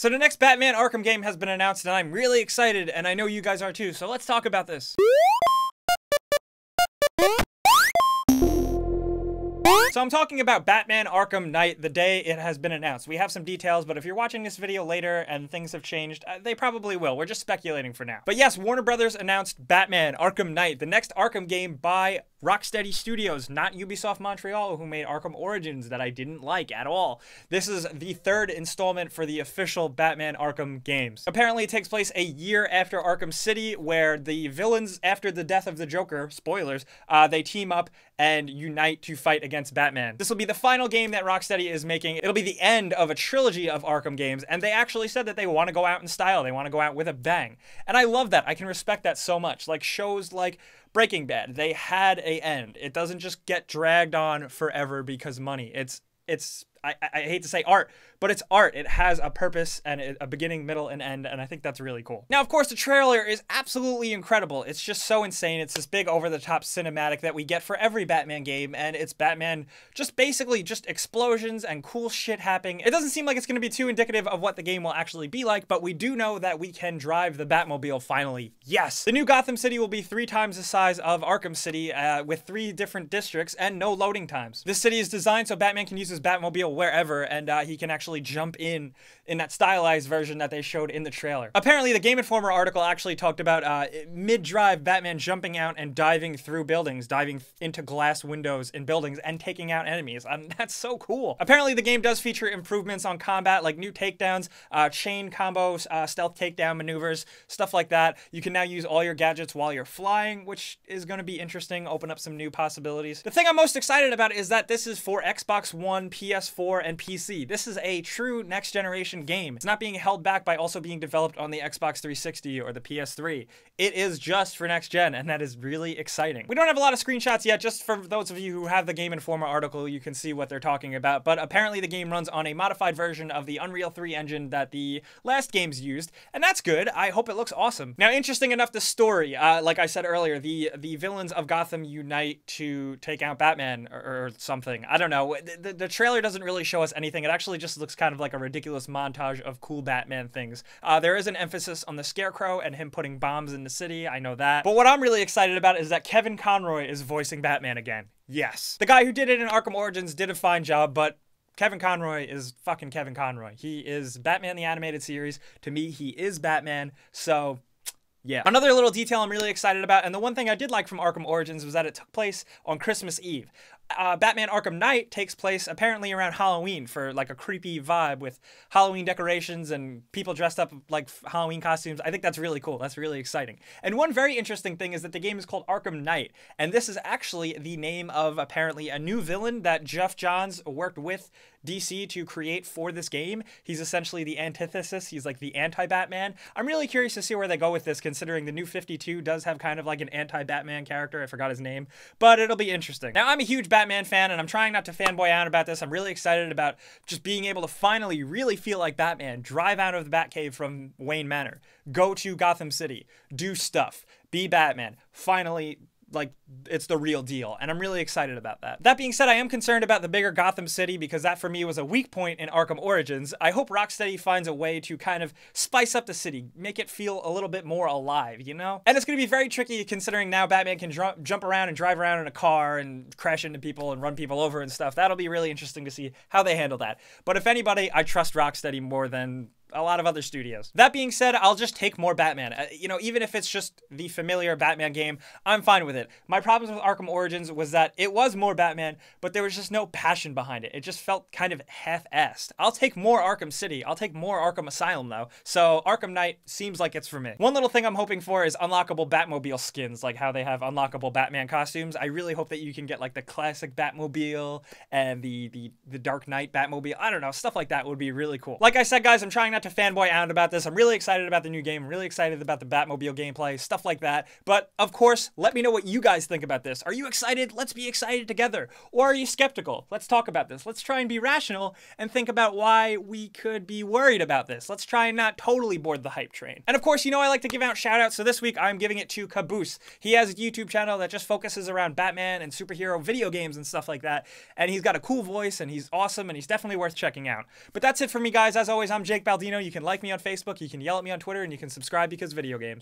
So the next Batman Arkham game has been announced, and I'm really excited, and I know you guys are too, so let's talk about this. So I'm talking about Batman Arkham Knight the day it has been announced. We have some details, but if you're watching this video later and things have changed, they probably will. We're just speculating for now. But yes, Warner Brothers announced Batman Arkham Knight, the next Arkham game by Rocksteady Studios, not Ubisoft Montreal, who made Arkham Origins that I didn't like at all. This is the third installment for the official Batman Arkham games. Apparently it takes place a year after Arkham City, where the villains, after the death of the Joker, spoilers, they team up and unite to fight against Batman. This will be the final game that Rocksteady is making. It'll be the end of a trilogy of Arkham games, and they actually said that they want to go out in style. They want to go out with a bang. And I love that. I can respect that so much. Like shows like Breaking Bad, they had a end. It doesn't just get dragged on forever because money. It's I hate to say art, but it's art. It has a purpose and a beginning, middle, and end, and I think that's really cool. Now, of course, the trailer is absolutely incredible. It's just so insane. It's this big over-the-top cinematic that we get for every Batman game, and it's Batman just basically just explosions and cool shit happening. It doesn't seem like it's going to be too indicative of what the game will actually be like, but we do know that we can drive the Batmobile finally. Yes! The new Gotham City will be 3 times the size of Arkham City, with 3 different districts and no loading times. This city is designed so Batman can use his Batmobile wherever, and he can actually jump in that stylized version that they showed in the trailer. Apparently, the Game Informer article actually talked about mid-drive Batman jumping out and diving through buildings, diving into glass windows in buildings and taking out enemies. That's so cool. Apparently, the game does feature improvements on combat, like new takedowns, chain combos, stealth takedown maneuvers, stuff like that. You can now use all your gadgets while you're flying, which is going to be interesting, open up some new possibilities. The thing I'm most excited about is that this is for Xbox One, PS4, and PC. This is a true next-generation game. It's not being held back by also being developed on the Xbox 360 or the PS3. It is just for next-gen, and that is really exciting. We don't have a lot of screenshots yet. Just for those of you who have the Game Informer article, you can see what they're talking about, but apparently the game runs on a modified version of the Unreal 3 engine that the last games used, and that's good. I hope it looks awesome. Now, interesting enough, the story, like I said earlier, the villains of Gotham unite to take out Batman or something. I don't know. The trailer doesn't really show us anything. It actually just looks kind of like a ridiculous montage of cool Batman things. There is an emphasis on the Scarecrow and him putting bombs in the city. I know that. But what I'm really excited about is that Kevin Conroy is voicing Batman again. Yes. The guy who did it in Arkham Origins did a fine job, but Kevin Conroy is fucking Kevin Conroy. He is Batman the Animated Series. To me, he is Batman, so yeah. Another little detail I'm really excited about, and the one thing I did like from Arkham Origins was that it took place on Christmas Eve. Batman Arkham Knight takes place apparently around Halloween for like a creepy vibe with Halloween decorations and people dressed up like Halloween costumes. I think that's really cool. That's really exciting. And one very interesting thing is that the game is called Arkham Knight, and this is actually the name of apparently a new villain that Geoff Johns worked with DC to create for this game. He's essentially the antithesis. He's like the anti-Batman. I'm really curious to see where they go with this, considering the new 52 does have kind of like an anti-Batman character. I forgot his name, but it'll be interesting. Now, I'm a huge Batman fan, and I'm trying not to fanboy out about this. I'm really excited about just being able to finally really feel like Batman, drive out of the Batcave from Wayne Manor, go to Gotham City, do stuff, be Batman, finally, like, it's the real deal, and I'm really excited about that. That being said, I am concerned about the bigger Gotham City because that for me was a weak point in Arkham Origins. I hope Rocksteady finds a way to kind of spice up the city, make it feel a little bit more alive, you know? And it's going to be very tricky considering now Batman can jump around and drive around in a car and crash into people and run people over and stuff. That'll be really interesting to see how they handle that. But if anybody, I trust Rocksteady more than a lot of other studios. That being said, I'll just take more Batman. You know, even if it's just the familiar Batman game, I'm fine with it. My problems with Arkham Origins was that it was more Batman, but there was just no passion behind it. It just felt kind of half-assed. I'll take more Arkham City. I'll take more Arkham Asylum, though. So Arkham Knight seems like it's for me. One little thing I'm hoping for is unlockable Batmobile skins, like how they have unlockable Batman costumes. I really hope that you can get like the classic Batmobile and the Dark Knight Batmobile. I don't know, stuff like that would be really cool. Like I said, guys, I'm trying not to fanboy out about this. I'm really excited about the new game. I'm really excited about the Batmobile gameplay, stuff like that. But of course, let me know what you guys think about this. Are you excited? Let's be excited together. Or are you skeptical? Let's talk about this. Let's try and be rational and think about why we could be worried about this. Let's try and not totally board the hype train. And of course, you know I like to give out shout outs. So this week I'm giving it to Caboose. He has a YouTube channel that just focuses around Batman and superhero video games and stuff like that. And he's got a cool voice and he's awesome and he's definitely worth checking out. But that's it for me, guys. As always, I'm Jake Baldini. Baldino. You can like me on Facebook, you can yell at me on Twitter, and you can subscribe because video games.